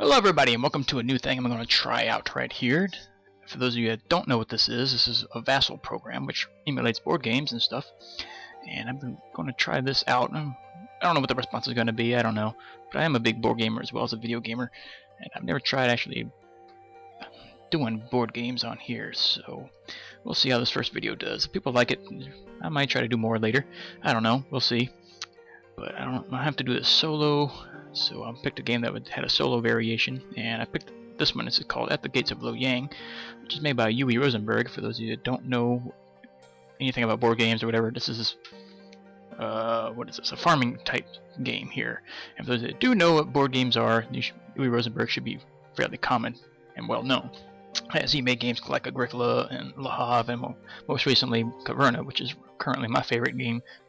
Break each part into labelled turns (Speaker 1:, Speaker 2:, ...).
Speaker 1: Hello everybody and welcome to a new thing I'm going to try out right here. For those of you that don't know what this is a Vassal program which emulates board games and stuff. And I'm going to try this out. I don't know what the response is going to be, I don't know. But I am a big board gamer as well as a video gamer. And I've never tried actually doing board games on here. So we'll see how this first video does. If people like it, I might try to do more later. I don't know, we'll see. But I have to do this solo. So I picked a game that had a solo variation, and I picked this one. It's called At the Gates of Loyang, which is made by Uwe Rosenberg. For those of you that don't know anything about board games or whatever, this is what is this? A farming type game here. And for those that do know what board games are, Uwe Rosenberg should be fairly common and well known, as he made games like Agricola and Le Havre, and most recently Caverna, which is currently my favorite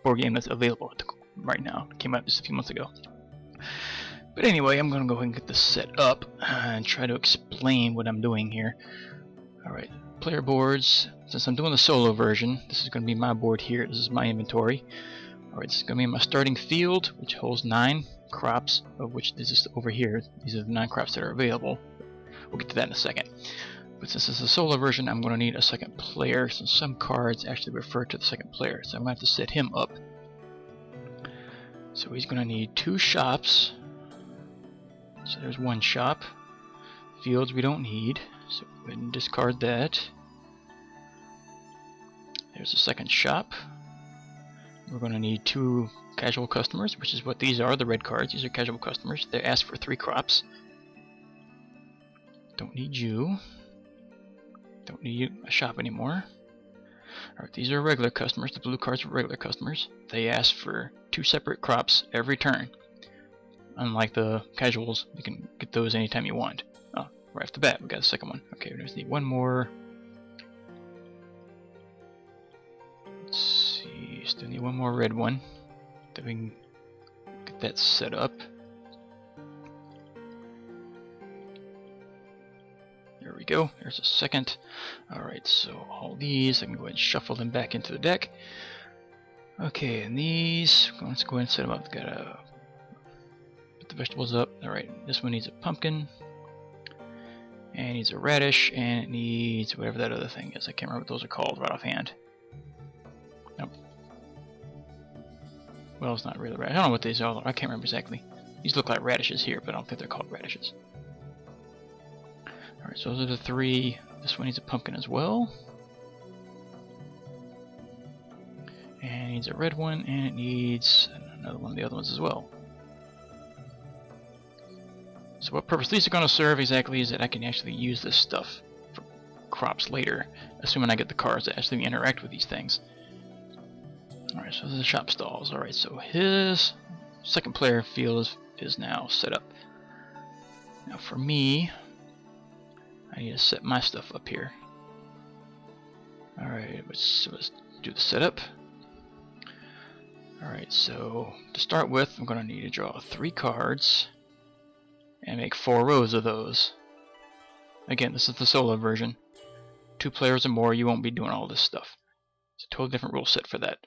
Speaker 1: board game that's available right now. It came out just a few months ago. But anyway, I'm going to go ahead and get this set up and try to explain what I'm doing here. Alright, player boards. Since I'm doing the solo version, this is going to be my board here. This is my inventory. Alright, this is going to be my starting field, which holds 9 crops, of which this is over here. These are the 9 crops that are available. We'll get to that in a second. But since it's a solo version, I'm going to need a second player, since some cards actually refer to the second player. So I'm going to have to set him up. So he's going to need 2 shops. So there's 1 shop. Fields we don't need, so go ahead and discard that. There's a second shop. We're going to need 2 casual customers, which is what these are, the red cards. These are casual customers. They ask for 3 crops. Don't need you. Don't need a shop anymore. Alright, these are regular customers. The blue cards are regular customers. They ask for 2 separate crops every turn. Unlike the casuals, you can get those anytime you want. Oh, right off the bat, we got the second one. Okay, we just need 1 more. Let's see, still need 1 more red one. Then we can get that set up. There we go, there's a second. Alright, so all these, I can go ahead and shuffle them back into the deck. Okay, and these, let's go ahead and set them up. Gotta put the vegetables up. Alright, this one needs a pumpkin, and it needs a radish, and it needs whatever that other thing is. I can't remember what those are called right offhand. Nope. Well, it's not really radish. I don't know what these are. I can't remember exactly. These look like radishes here, but I don't think they're called radishes. Alright, so those are the 3. This one needs a pumpkin as well. And it needs a red one, and it needs another one of the other ones as well. So what purpose these are going to serve exactly is that I can actually use this stuff for crops later, assuming I get the cards that actually interact with these things. Alright, so the shop stalls. Alright, so his second player field is now set up. Now for me, I need to set my stuff up here. Alright, let's do the setup. Alright, so to start with, I'm going to need to draw 3 cards and make 4 rows of those. Again, this is the solo version. 2 players or more, you won't be doing all this stuff. It's a totally different rule set for that.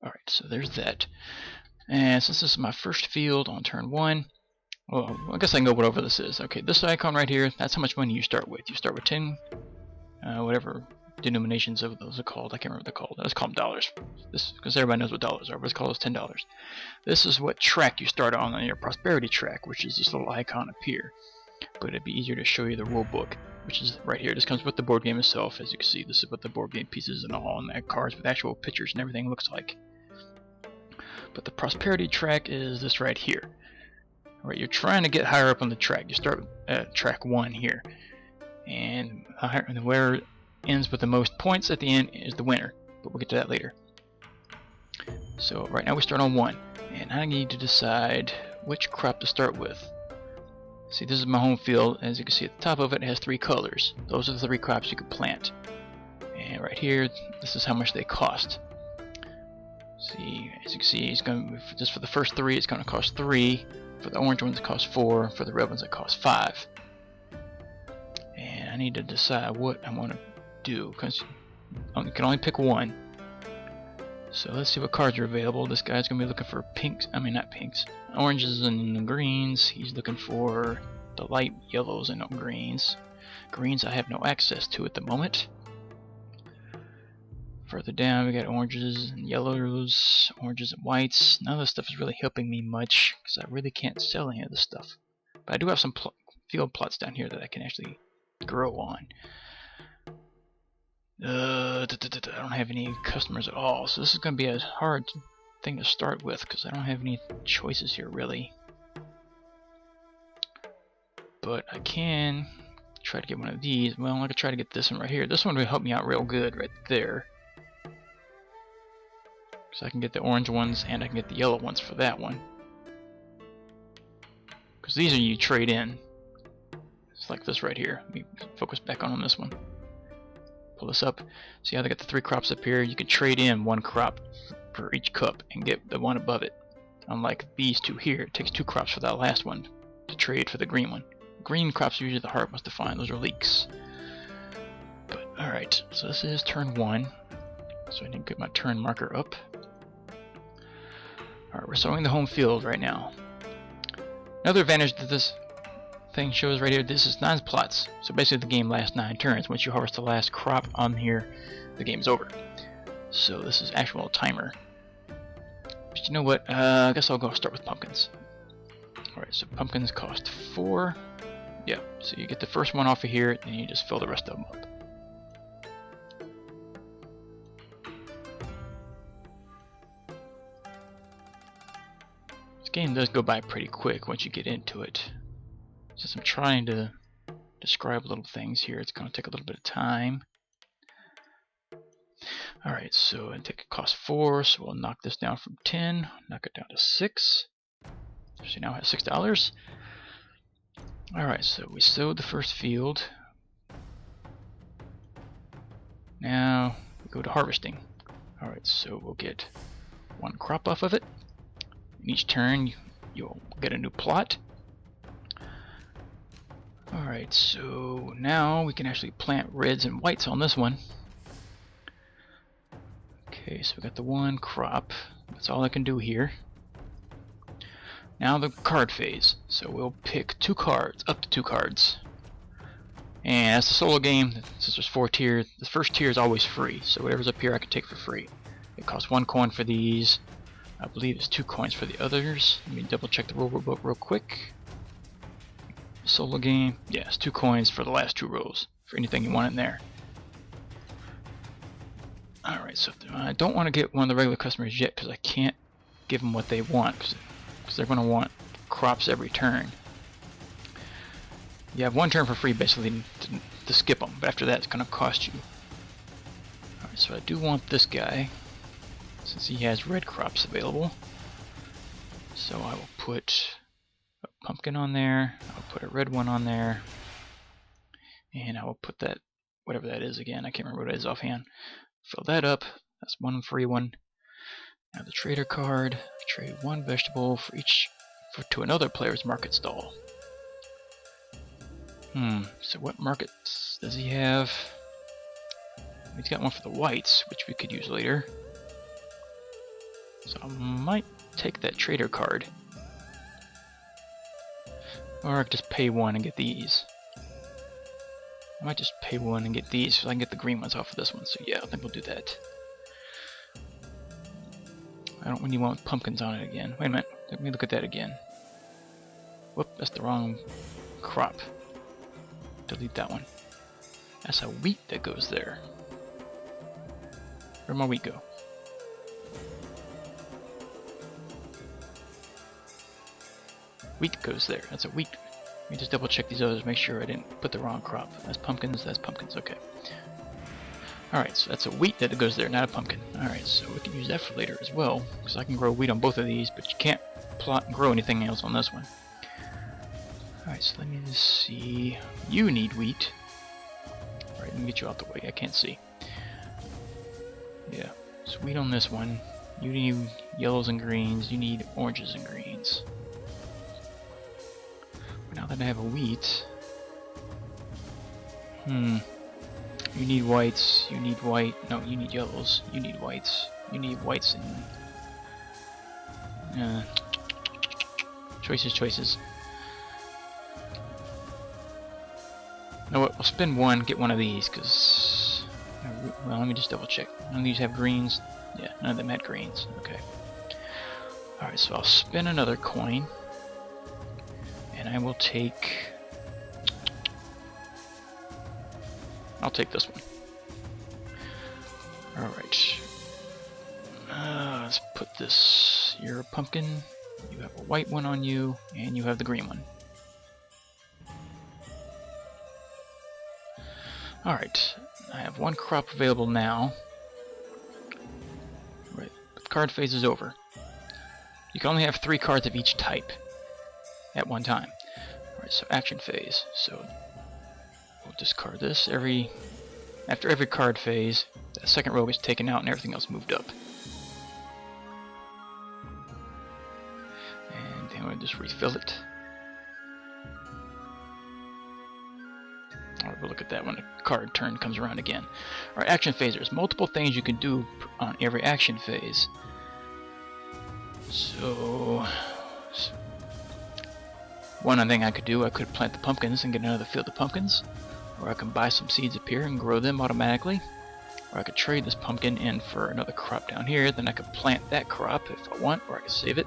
Speaker 1: Alright, so there's that. And since this is my first field on turn 1, well, I guess I can go whatever this is. Okay, this icon right here, that's how much money you start with. You start with 10, whatever denominations of those are called. I can't remember what they're called. Let's call them dollars. This, because everybody knows what dollars are. Let's call those $10. This is what track you start on your prosperity track, which is this little icon up here. But it'd be easier to show you the rule book, which is right here. This comes with the board game itself. As you can see, this is what the board game pieces and all, and that cards with actual pictures and everything looks like. But the prosperity track is this right here. Alright, you're trying to get higher up on the track. You start at track 1 here, and where ends with the most points at the end is the winner, but we'll get to that later. So right now we start on 1, and I need to decide which crop to start with. See, this is my home field. As you can see at the top of it, it has 3 colors. Those are the 3 crops you can plant. And right here, this is how much they cost. See, as you can see, it's going to, just for the first 3, it's going to cost 3. For the orange ones, it costs 4. For the red ones, it costs 5. And I need to decide what I want to do, because you can only pick 1. So let's see what cards are available. This guy's gonna be looking for pinks. I mean, not pinks. Oranges and greens. He's looking for the light yellows and greens. Greens I have no access to at the moment. Further down we got oranges and yellows, oranges and whites. None of this stuff is really helping me much because I really can't sell any of this stuff. But I do have some field plots down here that I can actually grow on. I don't have any customers at all, so this is going to be a hard thing to start with because I don't have any choices here really. But I can try to get one of these. Well, I could try to get this one right here. This one would help me out real good right there. So I can get the orange ones and I can get the yellow ones for that one. Because these are you trade in. It's like this right here. Let me focus back on this one. Pull this up. See how they got the 3 crops up here? You can trade in 1 crop for each cup and get the one above it. Unlike these 2 here, it takes 2 crops for that last one to trade for the green one. Green crops are usually the hard ones to find. Those are leeks. But alright, so this is turn 1. So I need to get my turn marker up. Alright, we're sowing the home field right now. Another advantage that this thing shows right here, this is 9 plots. So basically the game lasts 9 turns. Once you harvest the last crop on here, the game's over. So this is actual timer. But you know what, I guess I'll go start with pumpkins. Alright, so pumpkins cost 4. Yeah, so you get the first one off of here, and you just fill the rest of them up. This game does go by pretty quick once you get into it. Since I'm trying to describe little things here, it's going to take a little bit of time. Alright, so it costs 4, so we'll knock this down from 10, knock it down to 6. So now it has $6. Alright, so we sowed the first field. Now we go to harvesting. Alright, so we'll get 1 crop off of it. In each turn you'll get a new plot. Alright, so now we can actually plant reds and whites on this one. Okay, so we got the 1 crop. That's all I can do here. Now the card phase. So we'll pick 2 cards, up to 2 cards. And that's the solo game. Since there's 4 tiers, the first tier is always free. So whatever's up here I can take for free. It costs 1 coin for these. I believe it's 2 coins for the others. Let me double check the rule book real quick. Solo game. Yes, 2 coins for the last 2 rows. For anything you want in there. Alright, so I don't want to get one of the regular customers yet because I can't give them what they want. Because they're going to want crops every turn. You have 1 turn for free basically to skip them, but after that it's going to cost you. Alright, so I do want this guy, since he has red crops available. So I will put a pumpkin on there, I'll put a red one on there, and I will put that, whatever that is again, I can't remember what it is offhand. Fill that up, that's 1 free one. Now the trader card, trade 1 vegetable for each to another player's market stall. So what markets does he have? He's got one for the whites, which we could use later. So I might take that trader card. Or I could just pay 1 and get these. I might just pay 1 and get these so I can get the green ones off of this one. So yeah, I think we'll do that. I don't really want pumpkins on it again. Wait a minute, let me look at that again. Whoop, that's the wrong crop. Delete that one. That's a wheat that goes there. Where'd my wheat go? Wheat goes there. That's a wheat. Let me just double check these others, make sure I didn't put the wrong crop. That's pumpkins, okay. Alright, so that's a wheat that goes there, not a pumpkin. Alright, so we can use that for later as well, because I can grow wheat on both of these, but you can't plot and grow anything else on this one. Alright, so let me just see. You need wheat. Alright, let me get you out the way, I can't see. Yeah, so wheat on this one. You need yellows and greens, you need oranges and greens. Now that I have a wheat, you need whites, you need white, no, you need yellows, you need whites, You need whites and choices. You know what? We'll spend one, get one of these, because well, let me just double check. None of these have greens. Yeah, none of them had greens. Okay. All right, so I'll spin another coin, and I will take. I'll take this one. Alright. Let's put this. You're a pumpkin. You have a white one on you, and you have the green one. Alright. I have one crop available now. Right. The card phase is over. You can only have 3 cards of each type at one time. Alright, so action phase. So we'll discard this. After every card phase, that second row is taken out and everything else moved up. And then we'll just refill it. Alright, we'll look at that when the card turn comes around again. Alright, action phase. There's multiple things you can do on every action phase. So one thing I could do, I could plant the pumpkins and get another field of pumpkins. Or I can buy some seeds up here and grow them automatically. Or I could trade this pumpkin in for another crop down here. Then I could plant that crop if I want, or I could save it.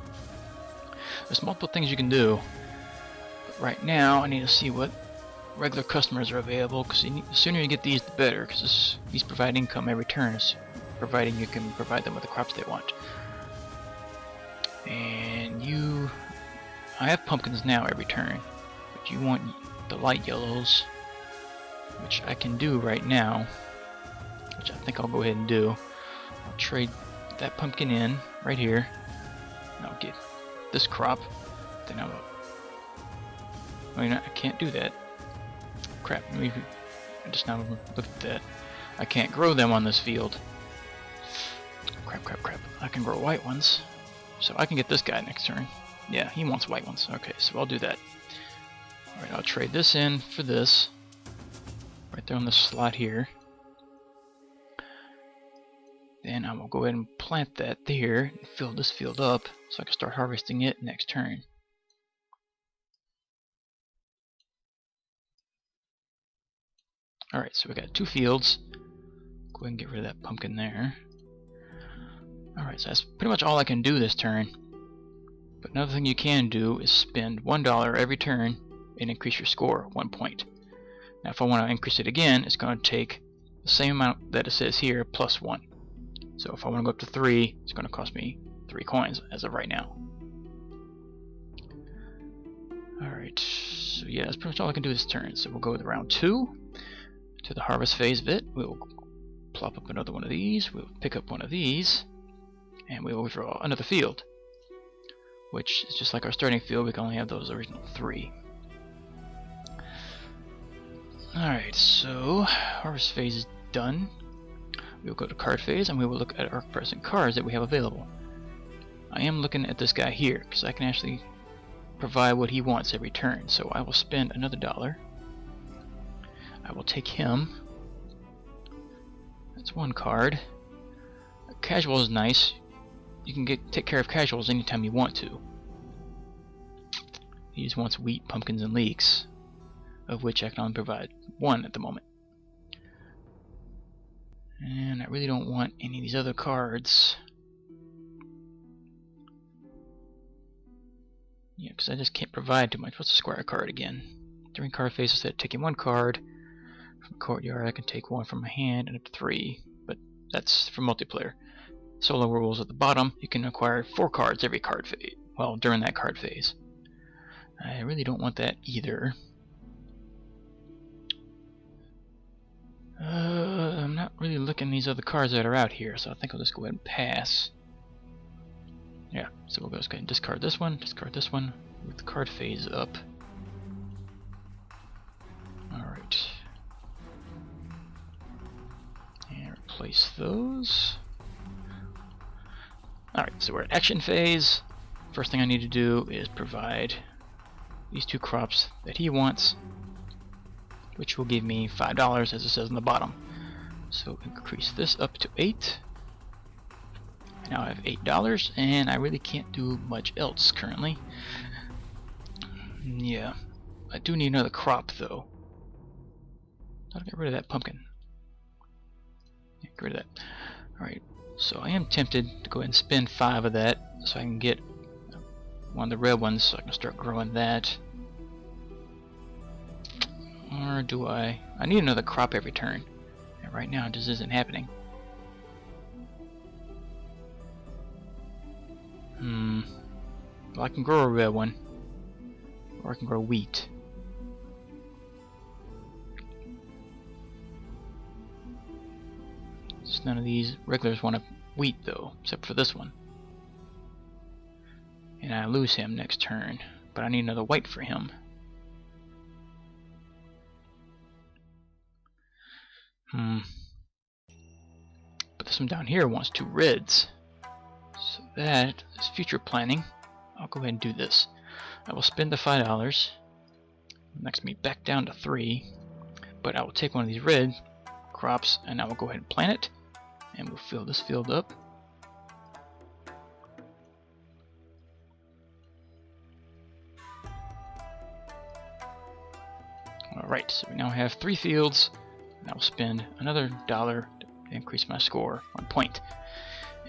Speaker 1: There's multiple things you can do. But right now, I need to see what regular customers are available, because the sooner you get these, the better, because these provide income every turn, providing you can provide them with the crops they want. And I have pumpkins now every turn, but you want the light yellows, which I can do right now, which I think I'll go ahead and do. I'll trade that pumpkin in right here, and I'll get this crop. Then I can't do that. Crap, I just now looked at that. I can't grow them on this field. Crap. I can grow white ones, so I can get this guy next turn. Yeah, he wants white ones. Okay, so I'll do that. Alright, I'll trade this in for this. Right there on the slot here. Then I will go ahead and plant that there and fill this field up so I can start harvesting it next turn. Alright, so we got 2 fields. Go ahead and get rid of that pumpkin there. Alright, so that's pretty much all I can do this turn. But another thing you can do is spend $1 every turn and increase your score 1 point. Now if I want to increase it again, it's going to take the same amount that it says here plus 1. So if I want to go up to 3, it's going to cost me 3 coins as of right now. Alright, so yeah, that's pretty much all I can do this turn. So we'll go with round 2 to the harvest phase of it. We'll plop up another one of these, we'll pick up one of these, and we will draw another field, which is just like our starting field. We can only have those original 3. Alright, so harvest phase is done. We'll go to card phase and we will look at our present cards that we have available. I am looking at this guy here because I can actually provide what he wants every turn. So I will spend another $1. I will take him. That's 1 card. Casual is nice. You can take care of casuals anytime you want to. He just wants wheat, pumpkins, and leeks, of which I can only provide 1 at the moment. And I really don't want any of these other cards. Yeah, because I just can't provide too much. What's the square card again? During card phase, instead of taking 1 card from the courtyard, I can take 1 from my hand and up to 3. But that's for multiplayer. Solo rules at the bottom. You can acquire 4 cards every card phase. Well, during that card phase. I really don't want that either. I'm not really looking at these other cards that are out here, so I think I'll just go ahead and pass. Yeah, so we'll just go ahead and discard this one, with the card phase up. Alright. And replace those. Alright, so we're at action phase. First thing I need to do is provide these 2 crops that he wants, which will give me $5 as it says on the bottom. So increase this up to 8. Now I have $8, and I really can't do much else currently. Yeah, I do need another crop though. I'll get rid of that pumpkin. Yeah, get rid of that. Alright, so I am tempted to go ahead and spend 5 of that so I can get one of the red ones so I can start growing that. Or do I? I need another crop every turn. And right now it just isn't happening. Well, I can grow a red one. Or I can grow wheat. Just none of these regulars want wheat though, except for this one. And I lose him next turn, but I need another white for him. But this one down here wants 2 reds. So that is future planning. I'll go ahead and do this. I will spend the $5. Knocks me back down to 3. But I will take one of these red crops and I will go ahead and plant it. And we'll fill this field up. Alright, so we now have 3 fields. And I will spend another $1 to increase my score 1 point.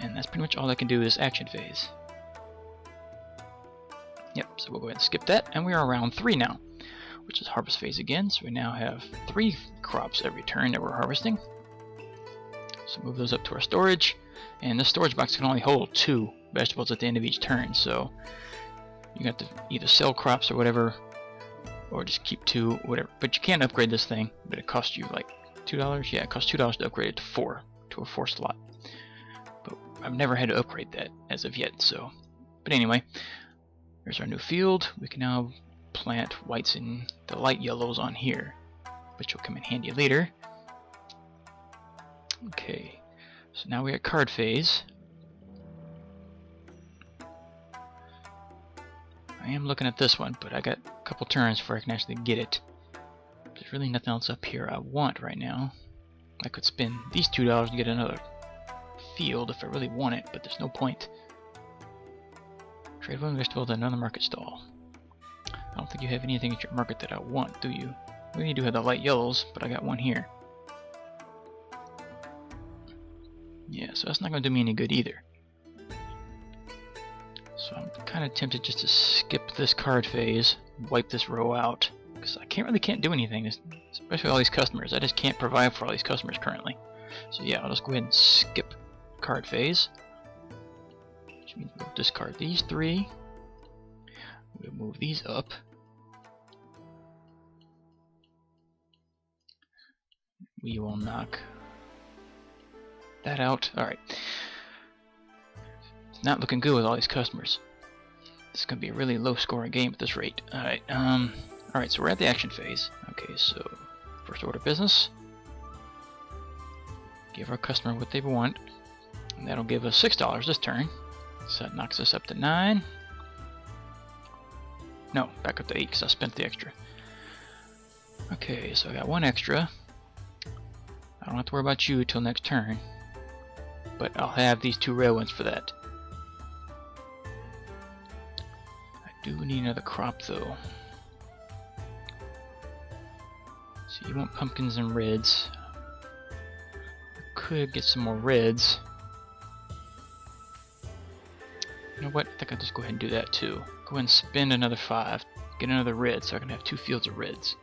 Speaker 1: And that's pretty much all I can do this action phase. Yep, so we'll go ahead and skip that, and we are around 3 now, which is harvest phase again. So we now have 3 crops every turn that we're harvesting. So move those up to our storage, and this storage box can only hold 2 vegetables at the end of each turn. So you have to either sell crops or whatever, or just keep 2, whatever. But you can upgrade this thing, but it costs you like $2. Yeah, it costs $2 to upgrade it to 4, to a 4 slot. But I've never had to upgrade that as of yet. So, but anyway. Here's our new field. We can now plant whites and the light yellows on here, which will come in handy later. Okay, so now we're at card phase. I am looking at this one, but I got a couple turns before I can actually get it. There's really nothing else up here I want right now. I could spend these $2 to get another field if I really want it, but there's no point. Trade one vegetable to another market stall. I don't think you have anything at your market that I want, do you? Well, you do have the light yellows, but I got one here. Yeah, so that's not going to do me any good either. So I'm kind of tempted just to skip this card phase, wipe this row out, because I can't do anything, especially with all these customers. I just can't provide for all these customers currently. So yeah, I'll just go ahead and skip card phase. Which means we'll discard these 3. We'll move these up. We will knock that out. Alright. It's not looking good with all these customers. This is going to be a really low scoring game at this rate. Alright, alright, so we're at the action phase. Okay, so first order of business. Give our customer what they want. And that'll give us $6 this turn. So that knocks us up to 9. No, back up to 8 because I spent the extra. Okay, so I got 1 extra. I don't have to worry about you till next turn. But I'll have these 2 red ones for that. I do need another crop though. So you want pumpkins and reds. I could get some more reds. You know what? I think I'll just go ahead and do that too. Go ahead and spend another 5. Get another red so I can have 2 fields of reds.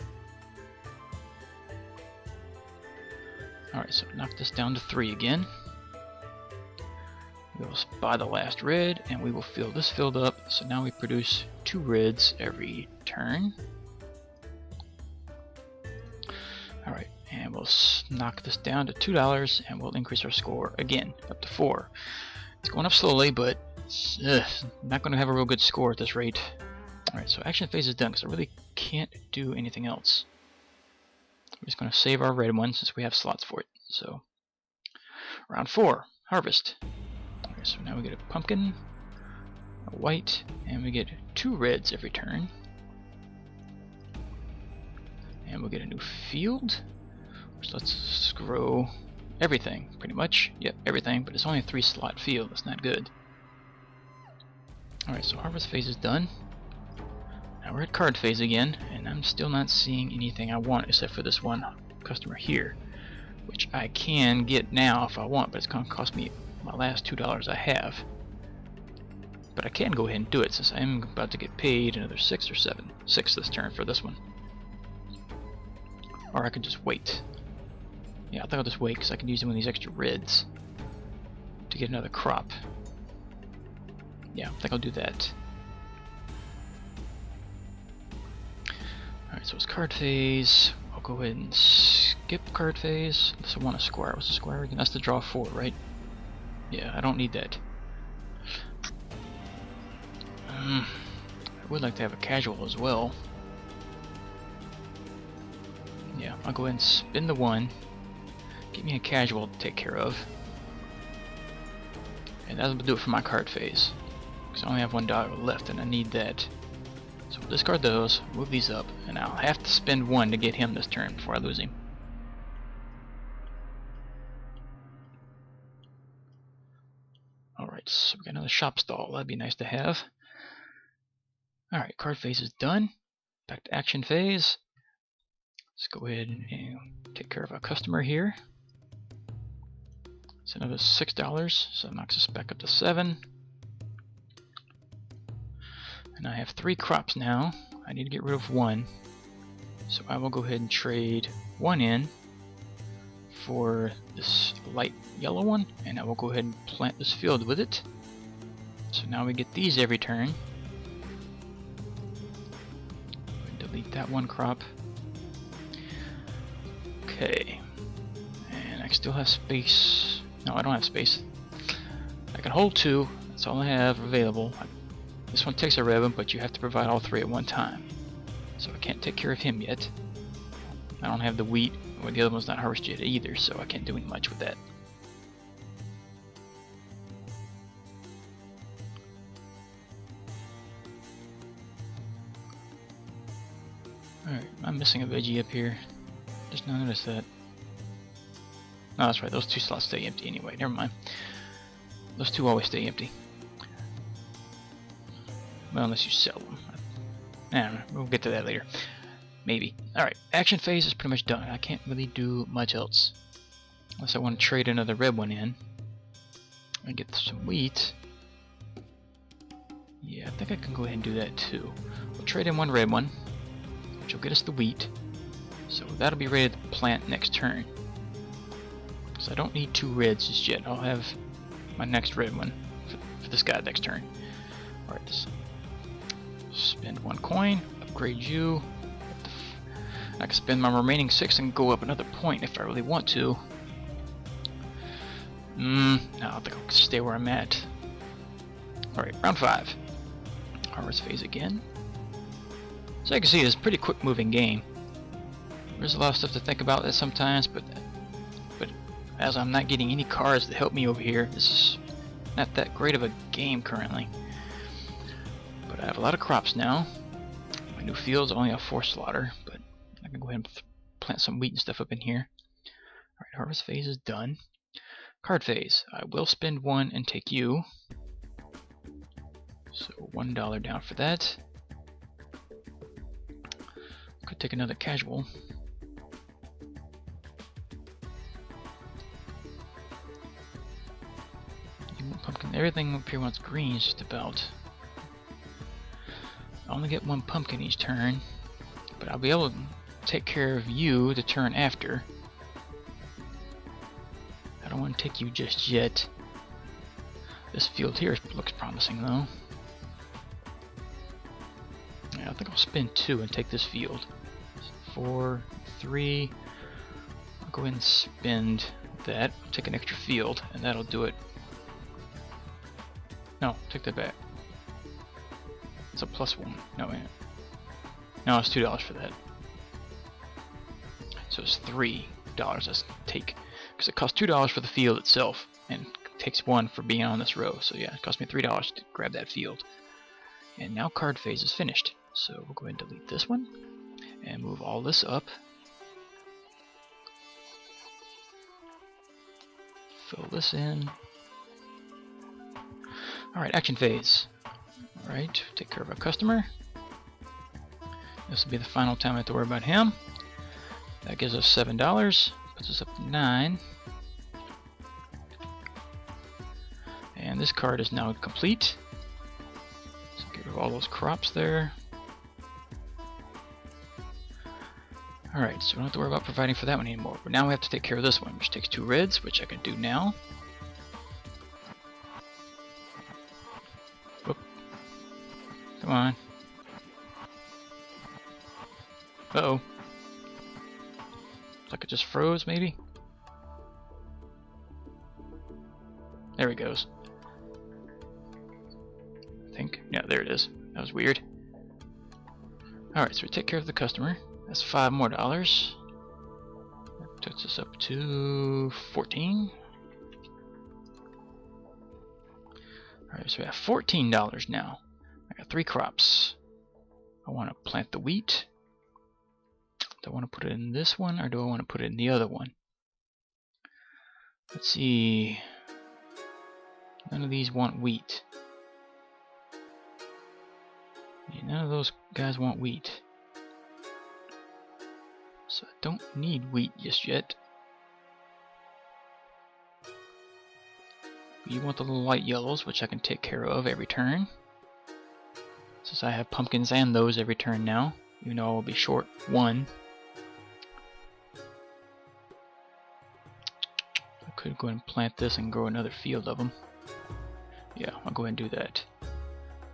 Speaker 1: Alright, so knock this down to 3 again. We will buy the last red and we will fill this field up. So now we produce 2 reds every turn. Alright, and we'll knock this down to $2 and we'll increase our score again up to 4. It's going up slowly, but not going to have a real good score at this rate. Alright, so action phase is done because I really can't do anything else. We're just going to save our red one since we have slots for it. So, round 4, harvest. Alright, so now we get a pumpkin, a white, and we get 2 reds every turn. And we'll get a new field. So let's grow everything, pretty much. Yep, everything, but it's only a 3-slot field. That's not good. Alright, so harvest phase is done. Now we're at card phase again, and I'm still not seeing anything I want except for this one customer here, which I can get now if I want, but it's going to cost me my last $2 I have. But I can go ahead and do it since I am about to get paid another 6 or 7. 6 this turn for this one. Or I could just wait. Yeah, I think I'll just wait because I can use some of these extra reds to get another crop. Yeah, I think I'll do that. Alright, so it's card phase. I'll go ahead and skip card phase. Unless I want a squire. What's the squire again? That's the draw 4, right? Yeah, I don't need that. I would like to have a casual as well. Yeah, I'll go ahead and spin the 1. Get me a casual to take care of. And that'll do it for my card phase. Because I only have $1 left and I need that. So we'll discard those, move these up, and I'll have to spend 1 to get him this turn before I lose him. Alright, so we got another shop stall. That'd be nice to have. Alright, card phase is done. Back to action phase. Let's go ahead and take care of our customer here. It's another $6, so that knocks us back up to 7. And I have 3 crops now. I need to get rid of 1. So I will go ahead and trade 1 in for this light yellow one, and I will go ahead and plant this field with it. So now we get these every turn. Delete that 1 crop. Okay. And I still have space. No, I don't have space. I can hold 2. That's all I have available. This one takes a red, but you have to provide all 3 at one time. So I can't take care of him yet. I don't have the wheat, or the other one's not harvested yet either, so I can't do any much with that. Alright, I'm missing a veggie up here. Just now noticed that. No, that's right, those 2 slots stay empty anyway, never mind. Those 2 always stay empty. Well, unless you sell them. I don't know, we'll get to that later. Maybe. Alright, action phase is pretty much done. I can't really do much else. Unless I want to trade another red one in. And get some wheat. Yeah, I think I can go ahead and do that too. We'll trade in 1 red one, which will get us the wheat. So that'll be ready to plant next turn. So I don't need 2 reds just yet. I'll have my next red one for this guy next turn. Alright, spend 1 coin, upgrade you. I can spend my remaining 6 and go up another point if I really want to. No, I think I'll stay where I'm at. Alright, round 5. Harvest phase again. So you can see it's a pretty quick moving game. There's a lot of stuff to think about that sometimes, but as I'm not getting any cards to help me over here, this is not that great of a game currently. But I have a lot of crops now. My new fields only have 4 slaughter, but I can go ahead and plant some wheat and stuff up in here. Alright, harvest phase is done. Card phase. I will spend 1 and take you. So $1 down for that. Could take another casual. Pumpkin. Everything up here wants green just about. I only get 1 pumpkin each turn, but I'll be able to take care of you the turn after. I don't want to take you just yet. This field here looks promising though. Yeah, I think I'll spend 2 and take this field. 4, 3. I'll go ahead and spend that. Take an extra field, and that'll do it. No, take that back. It's a +1. No, wait. No, it's $2 for that. So it's $3 I take. Because it costs $2 for the field itself, and it takes 1 for being on this row. So yeah, it cost me $3 to grab that field. And now card phase is finished. So we'll go ahead and delete this one, and move all this up. fill this in. Alright, action phase. Alright, take care of our customer. This will be the final time I have to worry about him. That gives us $7, puts us up to 9. And this card is now complete. So get rid of all those crops there. Alright, so we don't have to worry about providing for that one anymore. But now we have to take care of this one, which takes 2 reds, which I can do now. Whoop. Come on. Uh-oh. Looks like it just froze, maybe? There he goes. I think. Yeah, there it is. That was weird. Alright, so we take care of the customer. That's $5 more. That puts us up to 14. Alright, so we have $14 now. I got 3 crops. I want to plant the wheat. Do I want to put it in this one, or do I want to put it in the other one? Let's see. None of these want wheat. Yeah, none of those guys want wheat. So I don't need wheat just yet. You want the little light yellows, which I can take care of every turn. Since I have pumpkins and those every turn now, even though I'll be short 1. I could go ahead and plant this and grow another field of them. Yeah, I'll go ahead and do that.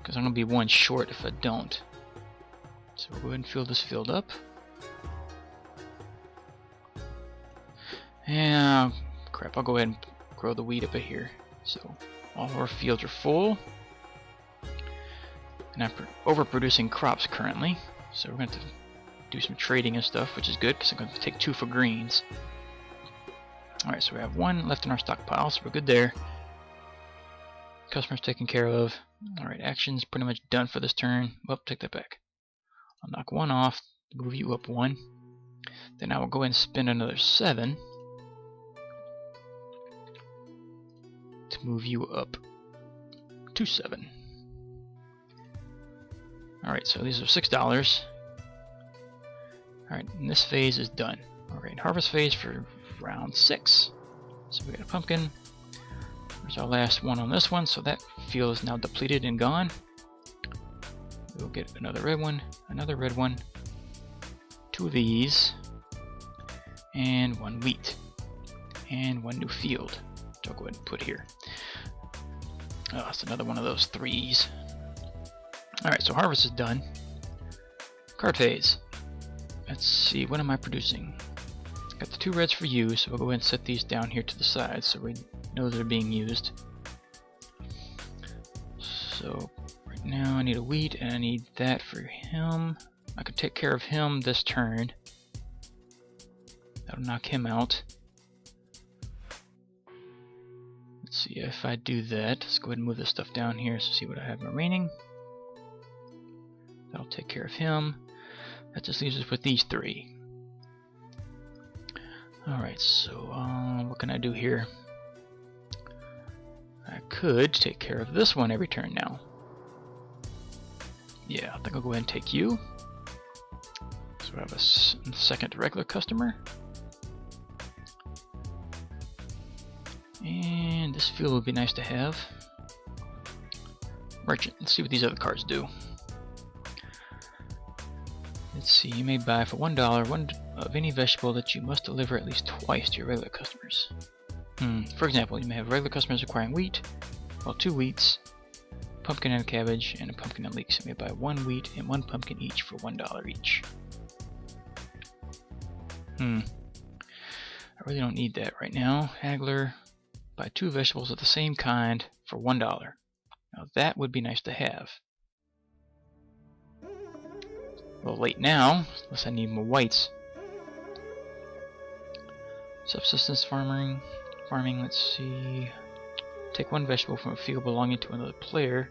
Speaker 1: Because I'm going to be 1 short if I don't. So we'll go ahead and fill this field up. And crap, I'll go ahead and grow the wheat up here. So all of our fields are full. And I'm overproducing crops currently. So we're going to do some trading and stuff, which is good because I'm going to take 2 for greens. Alright, so we have 1 left in our stockpile, so we're good there. Customer's taken care of. Alright, action's pretty much done for this turn. Well, take that back. I'll knock 1 off, move you up 1. Then I will go ahead and spend another 7 to move you up to 7. Alright, so these are $6. Alright, and this phase is done. Alright, harvest phase for round 6. So we got a pumpkin. There's our last one on this one, so that field is now depleted and gone. We'll get another red one, 2 of these, and 1 wheat, and 1 new field, which I'll go ahead and put here. Oh, it's another one of those 3s. Alright, so harvest is done. Card phase. Let's see, what am I producing? Got the 2 reds for you, so we'll go ahead and set these down here to the side so we know they're being used. So right now I need a wheat and I need that for him. I could take care of him this turn. That'll knock him out. Let's see if I do that. Let's go ahead and move this stuff down here so see what I have remaining. That'll take care of him. That just leaves us with these 3. Alright, so what can I do here? I could take care of this one every turn now. Yeah, I think I'll go ahead and take you. So I have a second regular customer. And this field would be nice to have. Merchant, let's see what these other cards do. Let's see, you may buy for $1 one of any vegetable that you must deliver at least twice to your regular customers. For example, you may have regular customers requiring wheat, well 2 wheats, pumpkin and a cabbage, and a pumpkin and leeks. You may buy 1 wheat and 1 pumpkin each for $1 each. I really don't need that right now. Haggler, buy 2 vegetables of the same kind for $1. Now that would be nice to have. A little late now, unless I need more whites. Subsistence farming, let's see. Take 1 vegetable from a field belonging to another player.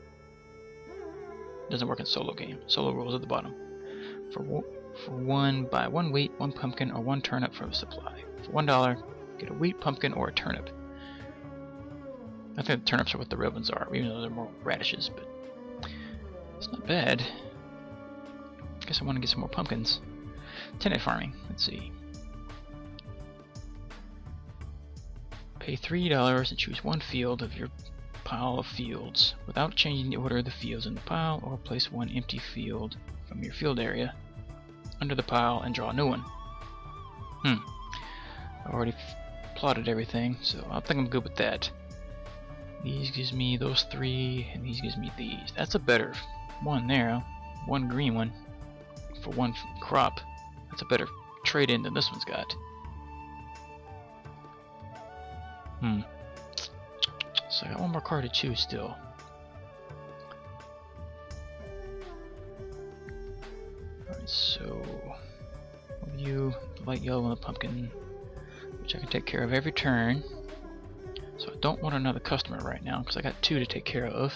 Speaker 1: Doesn't work in solo game. Solo rules at the bottom. For 1, buy 1 wheat, 1 pumpkin, or 1 turnip from a supply. For $1, get a wheat, pumpkin, or a turnip. think the turnips are what the red ones are, even though they're more radishes, but it's not bad. Guess I want to get some more pumpkins. Tenant farming, let's see. Pay $3 and choose one field of your pile of fields without changing the order of the fields in the pile, or place one empty field from your field area under the pile and draw a new one. I already plotted everything, so I think I'm good with that. These gives me those 3, and these gives me these. That's a better one there. One green one for one crop. That's a better trade-in than this one's got. So I got one more card to choose still. Alright, so you, the light yellow and the pumpkin, which I can take care of every turn. So I don't want another customer right now because I got 2 to take care of.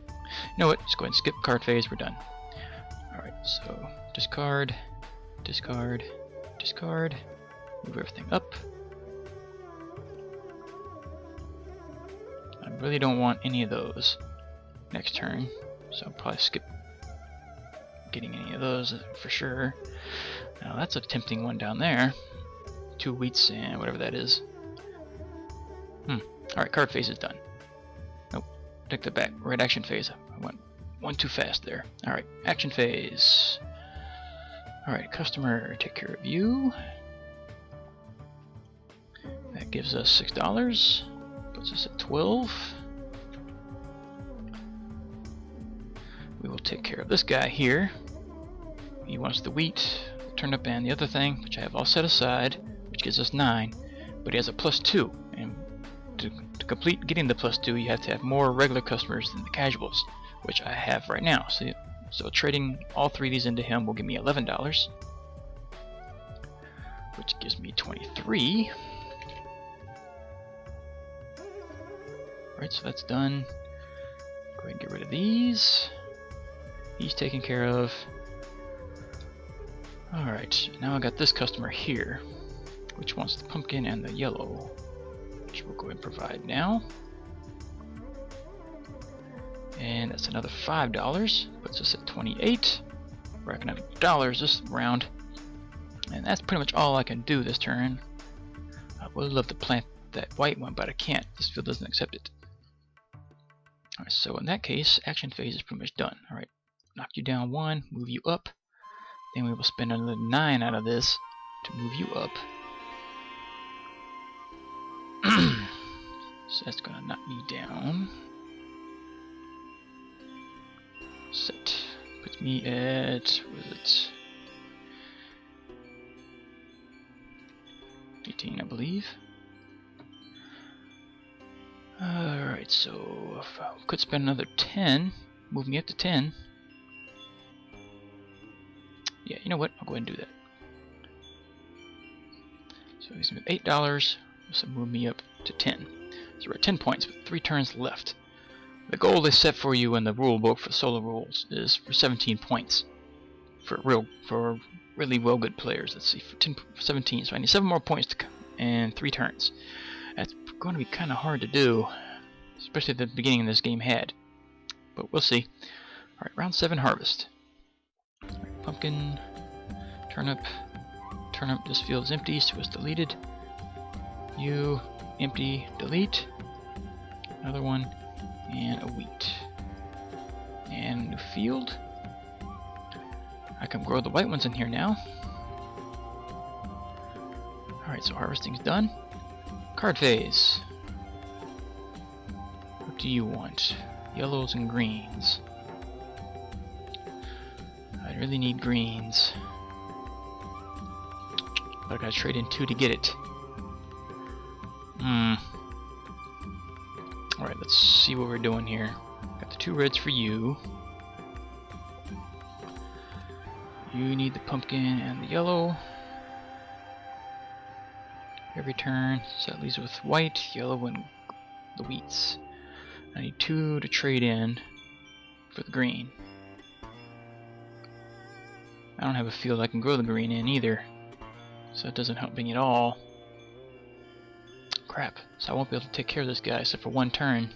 Speaker 1: You know what? Just go ahead and skip card phase. We're done. Alright, so discard, discard, discard. Move everything up. I really don't want any of those next turn, so I'll probably skip getting any of those for sure. Now that's a tempting one down there. 2 wheats and whatever that is. Alright, card phase is done. Nope, take that back. We're at action phase. I went one too fast there. Alright, action phase. Alright, customer, take care of you. That gives us $6. Puts us at 12. We will take care of this guy here. He wants the wheat, the turnip, and the other thing, which I have all set aside, which gives us 9. But he has a +2, and to complete getting the +2, you have to have more regular customers than the casuals, which I have right now. So trading all 3 of these into him will give me $11, which gives me 23. Alright, so that's done. Go ahead and get rid of these. He's taken care of. Alright, now I got this customer here, which wants the pumpkin and the yellow, which we'll go ahead and provide now. And that's another $5, puts us at 28. We're racking up dollars this round. And that's pretty much all I can do this turn. I would love to plant that white one, but I can't. This field doesn't accept it. Alright, so in that case, action phase is pretty much done. Alright, knock you down 1, move you up. Then we will spend another 9 out of this to move you up. So that's gonna knock me down. Set. Puts me at, what is it? 18, I believe. Alright, so if I could spend another 10, move me up to 10. Yeah, you know what? I'll go ahead and do that. So he's with $8, so move me up to 10. So we're at 10 points with 3 turns left. The goal they set for you in the rule book for solo rules is for 17 points for really well good players. Let's see, for 17. So I need 7 more points and 3 turns. That's going to be kind of hard to do, especially at the beginning of this game had. But we'll see. All right, round 7 harvest. Right, pumpkin, turnip, turnip. This field is empty, so it's deleted. You, empty, delete. Another one. And a wheat. And a new field. I can grow the white ones in here now. Alright, so harvesting's done. Card phase. What do you want? Yellows and greens. I really need greens. But I gotta trade in 2 to get it. Alright, let's see what we're doing here. Got the 2 reds for you. You need the pumpkin and the yellow. Every turn, so that leaves with white, yellow, and the wheats. I need 2 to trade in for the green. I don't have a field I can grow the green in either, so it doesn't help me at all. Crap. So I won't be able to take care of this guy except for one turn.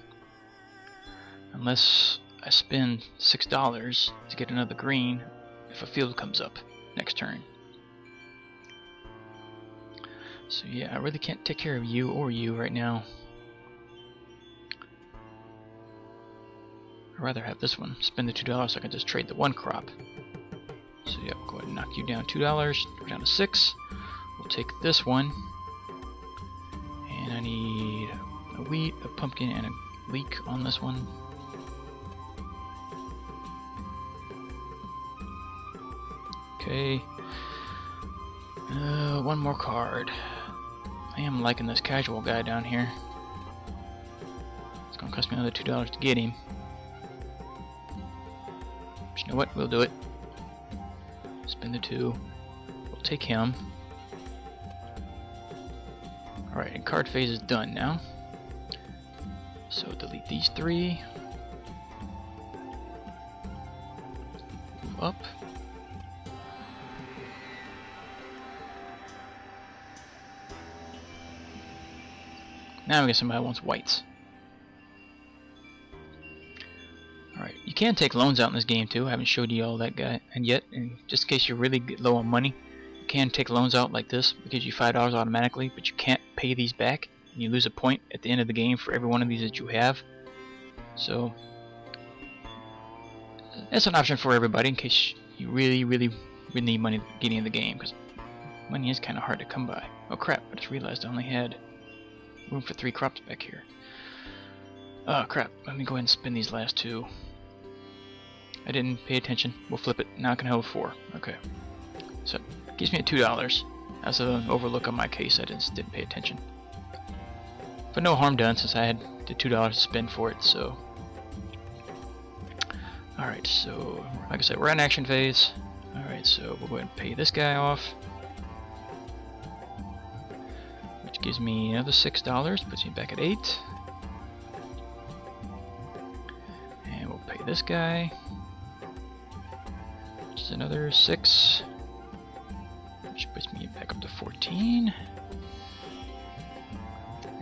Speaker 1: Unless I spend $6 to get another green if a field comes up next turn. So yeah, I really can't take care of you or you right now. I'd rather have this one. Spend the $2 so I can just trade the one crop. So yeah, we'll go ahead and knock you down $2. We're down to 6. We'll take this one. And I need a wheat, a pumpkin, and a leek on this one. Okay. One more card. I am liking this casual guy down here. It's gonna cost me another $2 to get him. But you know what? We'll do it. Spend the 2. We'll take him. Alright, and card phase is done now. So delete these 3. Move up. Now we got somebody who wants whites. Alright, you can take loans out in this game too. I haven't showed you all that guy and yet. And just in case you're really low on money, you can take loans out like this. It gives you $5 automatically, but you can't pay these back. And you lose a point at the end of the game for every one of these that you have. So that's an option for everybody in case you really need money at the beginning of the game, because money is kind of hard to come by. Oh crap, I just realized I only had room for 3 crops back here. Oh crap, let me go ahead and spin these last 2. I didn't pay attention. We'll flip it. Now I can hold 4. Okay. So it gives me a $2. That's an overlook on my case. I just didn't pay attention. But no harm done since I had the $2 to spend for it, so. Alright, so like I said, we're in action phase. Alright, so we'll go ahead and pay this guy off. Which gives me another $6, puts me back at 8. And we'll pay this guy, which is another 6, which puts me back up to 14.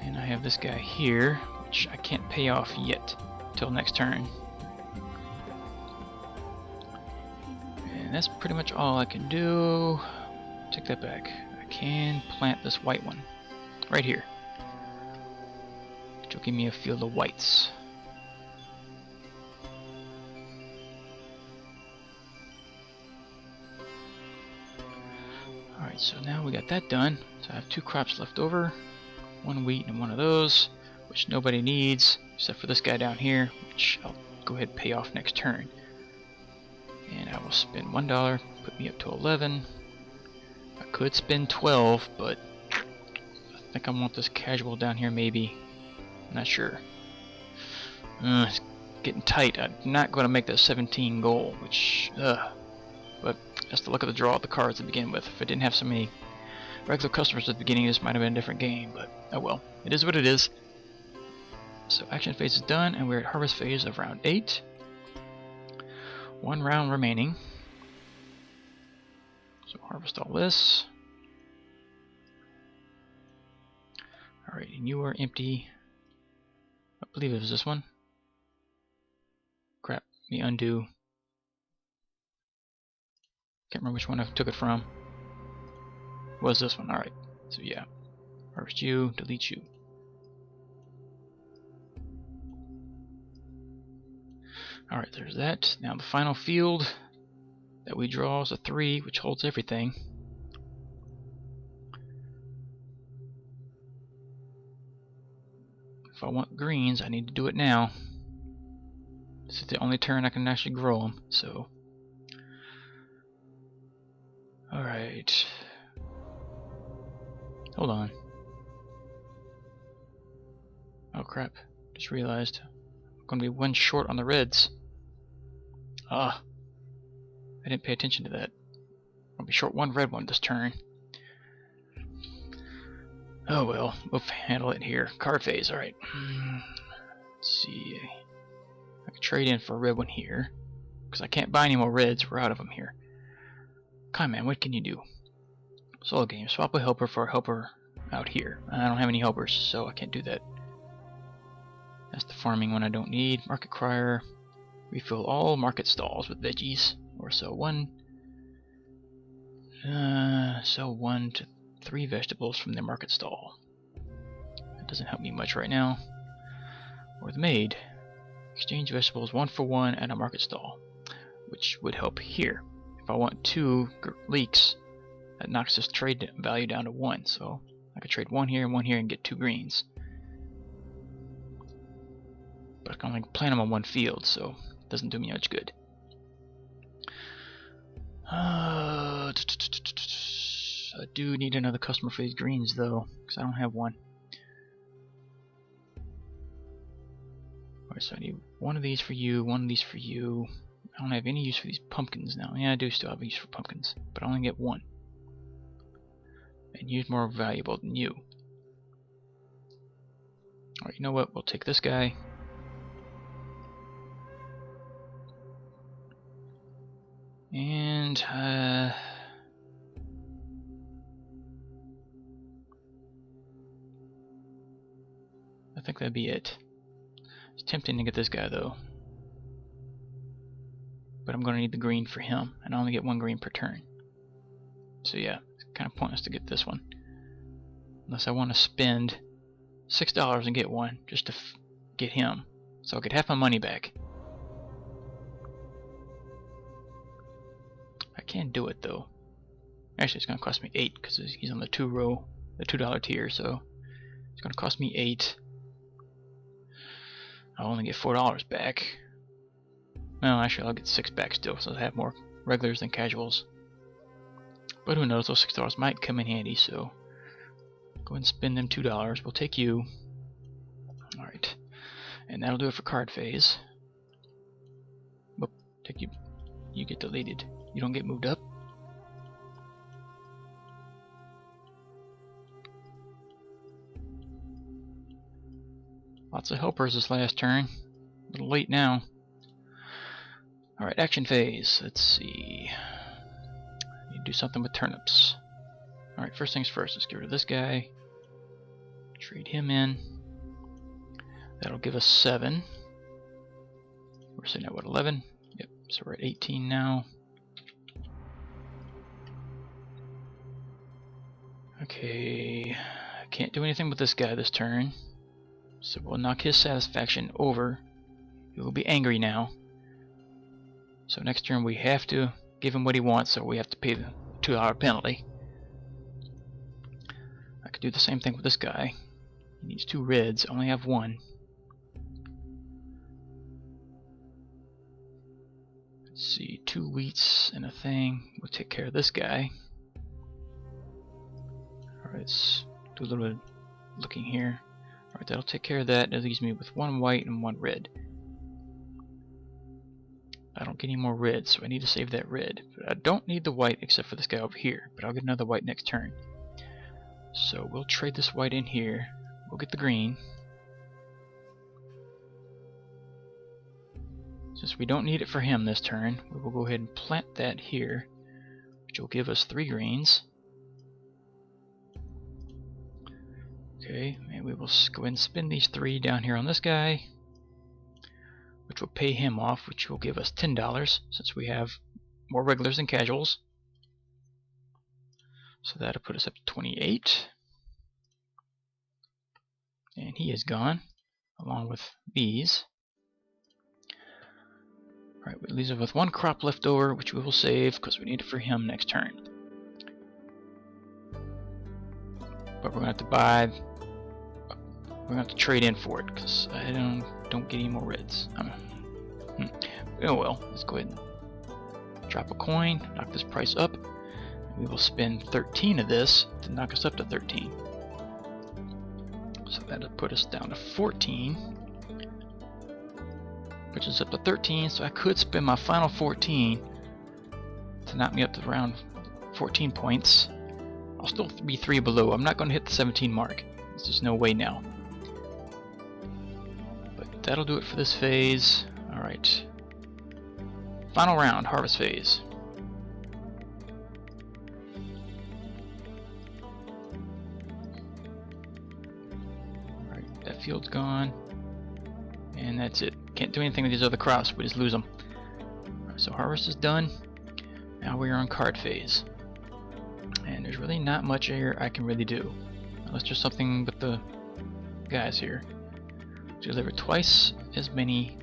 Speaker 1: And I have this guy here, which I can't pay off yet till next turn. And that's pretty much all I can do. Take that back. I can plant this white one right here, which will give me a field of whites. Alright, so now we got that done. So I have 2 crops left over. 1 wheat and 1 of those, which nobody needs except for this guy down here, which I'll go ahead and pay off next turn. And I will spend $1, put me up to 11. I could spend 12, but I think I want this casual down here maybe. I'm not sure. It's getting tight. I'm not going to make that 17 goal, which, but that's the luck of the draw of the cards to begin with. If I didn't have so many regular customers at the beginning, this might have been a different game, but oh well. It is what it is. So action phase is done, and we're at harvest phase of round 8. 1 round remaining. So harvest all this. Alright, and you are empty. I believe it was this one. Crap, let me undo. Can't remember which one I took it from. Was this one? Alright. So yeah. Harvest you, delete you. Alright, there's that. Now the final field that we draw is a 3, which holds everything. If I want greens, I need to do it now. This is the only turn I can actually grow them, so. Alright. Hold on. Oh crap. Just realized I'm going to be 1 short on the reds. Ah. I didn't pay attention to that. I'll be short 1 red one this turn. Oh well, we'll handle it here. Card phase, alright. Let's see. I can trade in for a red one here. Because I can't buy any more reds, we're out of them here. Come on, man, what can you do? Solo game. Swap a helper for a helper out here. I don't have any helpers, so I can't do that. That's the farming one I don't need. Market crier. Refill all market stalls with veggies, or sell one to 3 vegetables from the market stall. That doesn't help me much right now. Or the maid. Exchange vegetables 1 for 1 at a market stall, which would help here. If I want 2 leeks, that knocks this trade value down to 1, so I could trade 1 here and get 2 greens. But I can only plant them on 1 field, so it doesn't do me much good. I do need another customer phase greens though, because I don't have one. Alright, so I need 1 of these for you, 1 of these for you. I don't have any use for these pumpkins now. Yeah, I do still have use for pumpkins, but I only get 1. And you's more valuable than you. Alright, you know what? We'll take this guy. And I think that'd be it. It's tempting to get this guy though, but I'm going to need the green for him, and I only get 1 green per turn. So yeah, it's kind of pointless to get this one, unless I want to spend $6 and get 1 just to get him, so I get half my money back. I can do it though. Actually, it's going to cost me 8 because he's on the $2 tier, so it's going to cost me 8. I'll only get $4 back. Well, actually, I'll get 6 back still, so I have more regulars than casuals. But who knows? Those $6 might come in handy, so go ahead and spend them $2. We'll take you. All right, and that'll do it for card phase. Whoop, take you. You get deleted. You don't get moved up. Lots of helpers this last turn. A little late now. Alright, action phase. Let's see. Need to do something with turnips. Alright, first things first. Let's get rid of this guy. Trade him in. That'll give us 7. We're sitting at what, 11? Yep, so we're at 18 now. Okay, I can't do anything with this guy this turn. So we'll knock his satisfaction over. He will be angry now. So next turn we have to give him what he wants, so we have to pay the $2 penalty. I could do the same thing with this guy. He needs 2 reds, I only have 1. Let's see, 2 wheats and a thing. We'll take care of this guy. Alright, let's do a little bit of looking here. Alright, that'll take care of that. That leaves me with 1 white and 1 red. I don't get any more red, so I need to save that red. But I don't need the white except for this guy over here, but I'll get another white next turn. So we'll trade this white in here. We'll get the green. Since we don't need it for him this turn, we will go ahead and plant that here, which will give us 3 greens. Okay, and we will go ahead and spin these 3 down here on this guy, which will pay him off, which will give us $10 since we have more regulars than casuals. So that'll put us up to 28. And he is gone, along with these. Alright, we leave us with 1 crop left over, which we will save because we need it for him next turn. But we're going to have to we're going to have to trade in for it because I don't get any more reds. Oh well, let's go ahead and drop a coin, knock this price up. We will spend 13 of this to knock us up to 13. So that'll put us down to 14, which is up to 13. So I could spend my final 14 to knock me up to around 14 points. I'll still be 3 below. I'm not going to hit the 17 mark. There's just no way now. But that'll do it for this phase. Alright. Final round, harvest phase. field's gone. And that's it. Can't do anything with these other crops, we just lose them. Right, so harvest is done. Now we are on card phase. And there's really not much here I can really do. Unless there's something with the guys here. Deliver twice as many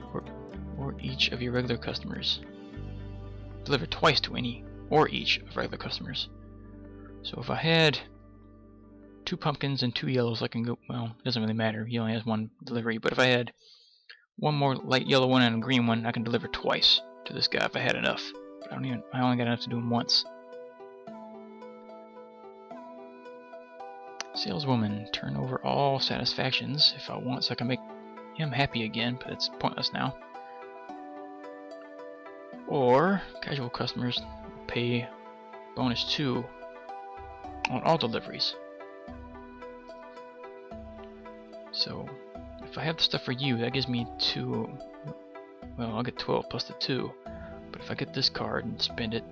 Speaker 1: or each of your regular customers. Deliver twice to any or each of regular customers. So if I had 2 pumpkins and 2 yellows, I can go, well, it doesn't really matter, he only has 1 delivery, but if I had 1 more light yellow one and a green one, I can deliver twice to this guy if I had enough. But I only got enough to do him once. Saleswoman, turn over all satisfactions if I want, so I can make him happy again, but it's pointless now. Or casual customers pay bonus 2 on all deliveries. So if I have the stuff for you, that gives me 2. Well, I'll get 12 plus the 2. But if I get this card and spend it,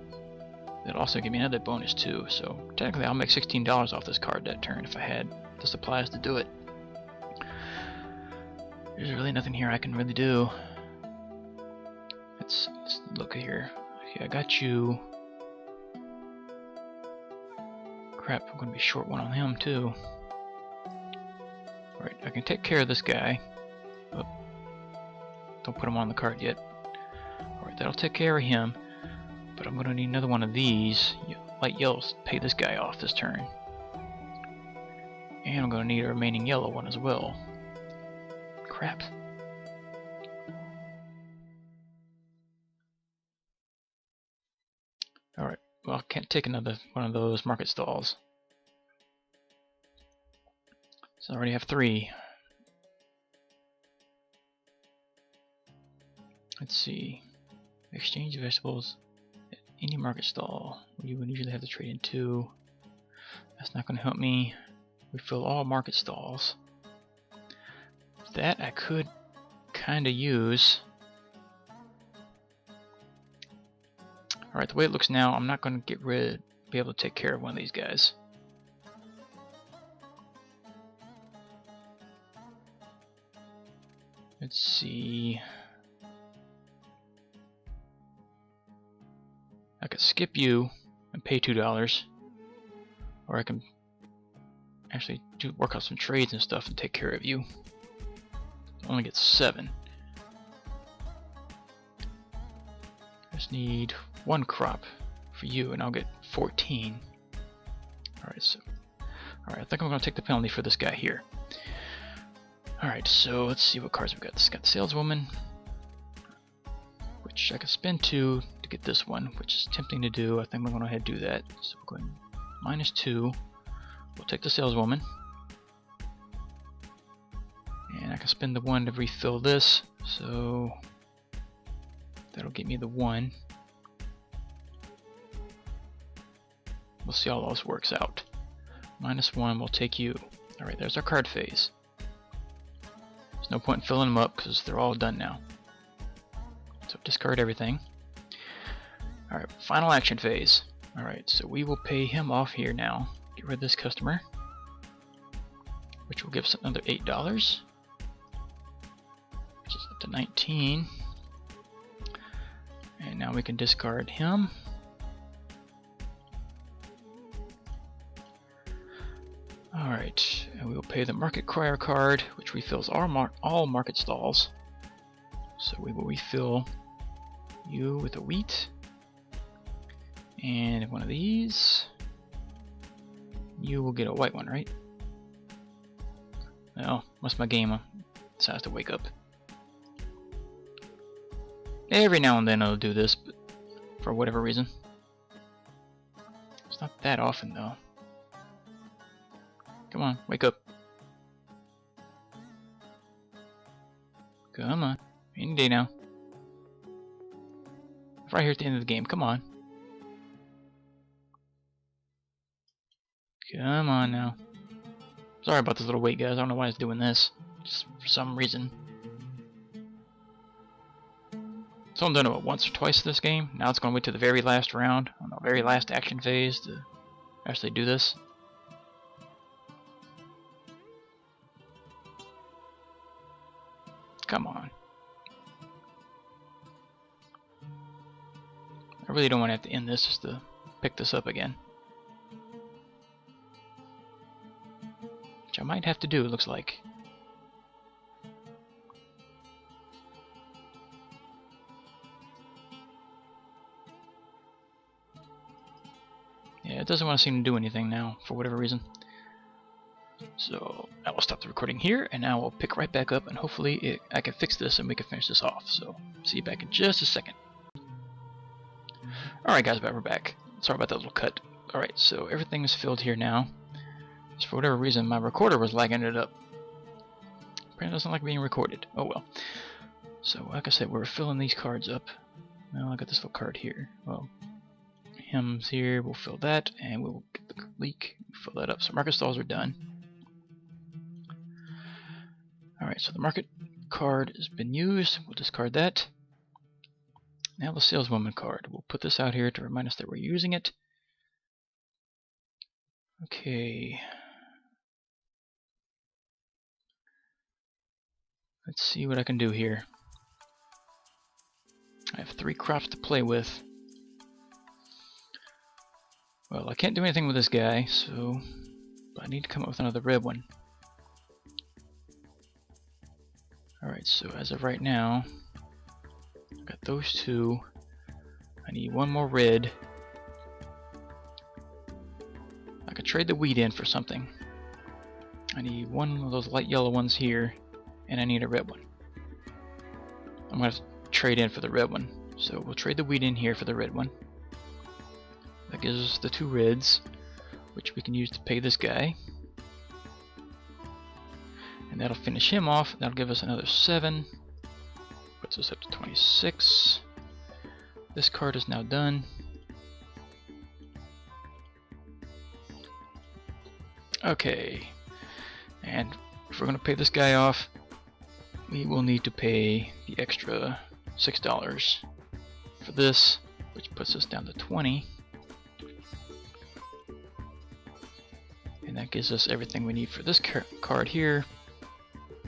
Speaker 1: that'll also give me another bonus 2. So technically I'll make $16 off this card that turn if I had the supplies to do it. There's really nothing here I can really do. Let's look here. Okay, I got you. Crap, I'm gonna be short one on him too. Alright, I can take care of this guy. Oh, don't put him on the card yet. Alright, that'll take care of him. But I'm gonna need another one of these light yellows to pay this guy off this turn. And I'm gonna need a remaining yellow one as well. Crap. Alright, well, I can't take another one of those market stalls. So I already have 3. Let's see. Exchange vegetables at any market stall. You would usually have to trade in 2. That's not going to help me. We fill all market stalls. That I could kind of use. Alright, the way it looks now, I'm not going to be able to take care of one of these guys. Let's see. I could skip you and pay $2, or I can actually work out some trades and stuff and take care of you. I only get 7. I just need 1 crop for you, and I'll get 14. Alright, I think I'm going to take the penalty for this guy here. Alright, so let's see what cards we got. This got Saleswoman, which I can spend 2 to get this one, which is tempting to do. I think I'm going to go ahead and do that. So we're going -2. We'll take the Saleswoman. And I can spend the 1 to refill this, so that'll get me the 1. We'll see how all this works out. -1 will take you. Alright, there's our card phase. There's no point in filling them up because they're all done now. So discard everything. Alright, final action phase. Alright, so we will pay him off here now. Get rid of this customer, which will give us another $8, which is up to 19. And now we can discard him. Alright, and we will pay the Market Crier card, which refills all market stalls. So we will refill you with a wheat and one of these. You will get a white one, right? Well, must my game decides to wake up. Every now and then it'll do this, but for whatever reason. It's not that often though. Come on, wake up. Come on, any day now. Right here at the end of the game, come on. Come on now. Sorry about this little wait, guys. I don't know why it's doing this. Just for some reason. So I'm done about once or twice this game. Now it's going to wait to the very last round, on the very last action phase to actually do this. Come on. I really don't want to have to end this just to pick this up again. Which I might have to do, it looks like. Yeah, it doesn't want to seem to do anything now, for whatever reason. So I will stop the recording here, and now we'll pick right back up, and hopefully I can fix this and we can finish this off. So see you back in just a second. Alright guys, we're back. Sorry about that little cut. Alright, so everything is filled here now. Just for whatever reason, my recorder was lagging it up. Apparently doesn't like being recorded. Oh well. So like I said, we're filling these cards up. Now I got this little card here. Well, hymns here, we'll fill that, and we'll get the leak, fill that up. So market stalls are done. Alright, so the market card has been used. We'll discard that. Now the saleswoman card. We'll put this out here to remind us that we're using it. Okay. Let's see what I can do here. I have 3 crops to play with. Well, I can't do anything with this guy, so but I need to come up with another red one. Alright, so as of right now, I've got those 2. I need 1 more red. I could trade the wheat in for something. I need 1 of those light yellow ones here, and I need a red one. I'm going to trade in for the red one. So we'll trade the wheat in here for the red one. That gives us the 2 reds, which we can use to pay this guy. And that'll finish him off. That'll give us another 7. Puts us up to 26. This card is now done. Okay. And if we're going to pay this guy off, we will need to pay the extra $6 for this, which puts us down to 20. And that gives us everything we need for this card here.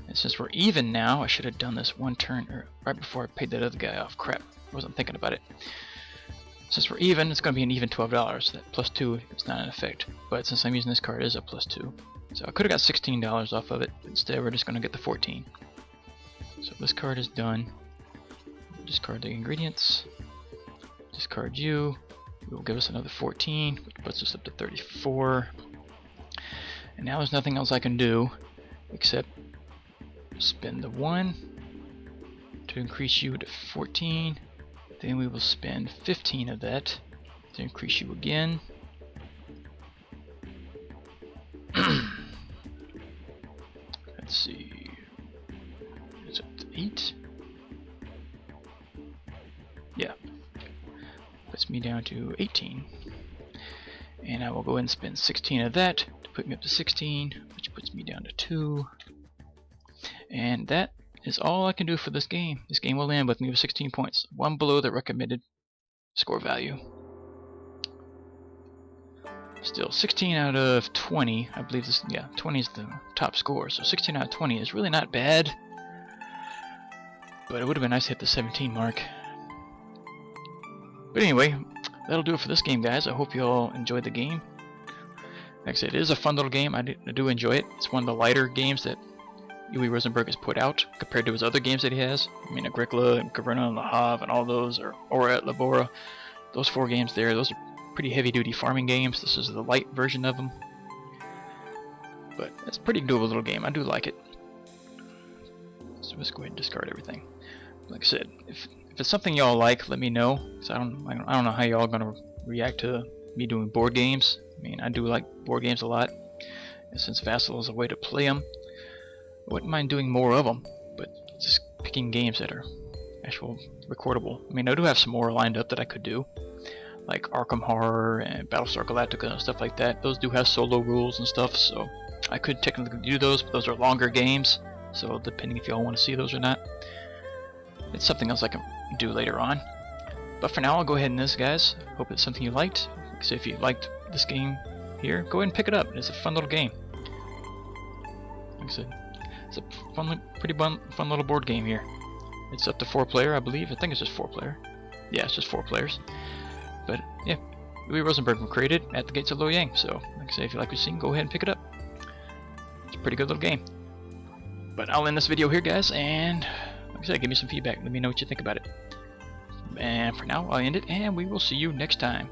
Speaker 1: And since we're even now, I should have done this 1 turn right before I paid that other guy off. Crap, I wasn't thinking about it. Since we're even, it's going to be an even $12. That plus 2 is not in effect. But since I'm using this card, it is a plus 2. So I could have got $16 off of it. Instead, we're just going to get the 14. So this card is done. Discard the ingredients. Discard you. It will give us another 14, which puts us up to 34. And now there's nothing else I can do except spend the 1 to increase you to 14. Then we will spend 15 of that to increase you again. Let's see. It's up to 8. Yeah. Puts me down to 18. And I will go ahead and spend 16 of that to put me up to 16, which puts me down to 2. And that is all I can do for this game. This game will end with me with 16 points, 1 below the recommended score value. Still, 16 out of 20, I believe this, yeah, 20 is the top score, so 16 out of 20 is really not bad. But it would have been nice to hit the 17 mark. But anyway, that'll do it for this game, guys. I hope you all enjoyed the game. Like I said, it is a fun little game. I do enjoy it. It's one of the lighter games that Uwe Rosenberg has put out compared to his other games that he has. I mean, Agricola and Caverna and Le Havre and all those, or Ora et Labora. Those 4 games there, those are pretty heavy-duty farming games. This is the light version of them. But it's a pretty doable little game. I do like it. So let's go ahead and discard everything. Like I said, if it's something y'all like, let me know. Cause I don't know how y'all gonna react to me doing board games. I mean, I do like board games a lot, and since Vassal is a way to play them, I wouldn't mind doing more of them. But just picking games that are actual recordable. I mean, I do have some more lined up that I could do, like Arkham Horror and Battlestar Galactica and stuff like that. Those do have solo rules and stuff, so I could technically do those, but those are longer games. So depending if y'all want to see those or not, it's something else I can do later on. But for now, I'll go ahead and this, guys. Hope it's something you liked. So if you liked this game here, go ahead and pick it up. It's a fun little game. Like I said, It's a pretty fun little board game here. It's up to 4 player, I believe. I think it's just 4 player. Yeah, it's just 4 players. But yeah, Louis Rosenberg was created at the gates of Loyang. So, like I say, if you like what you've seen, go ahead and pick it up. It's a pretty good little game. But I'll end this video here, guys, and like I said, give me some feedback. Let me know what you think about it. And for now, I'll end it, and we will see you next time.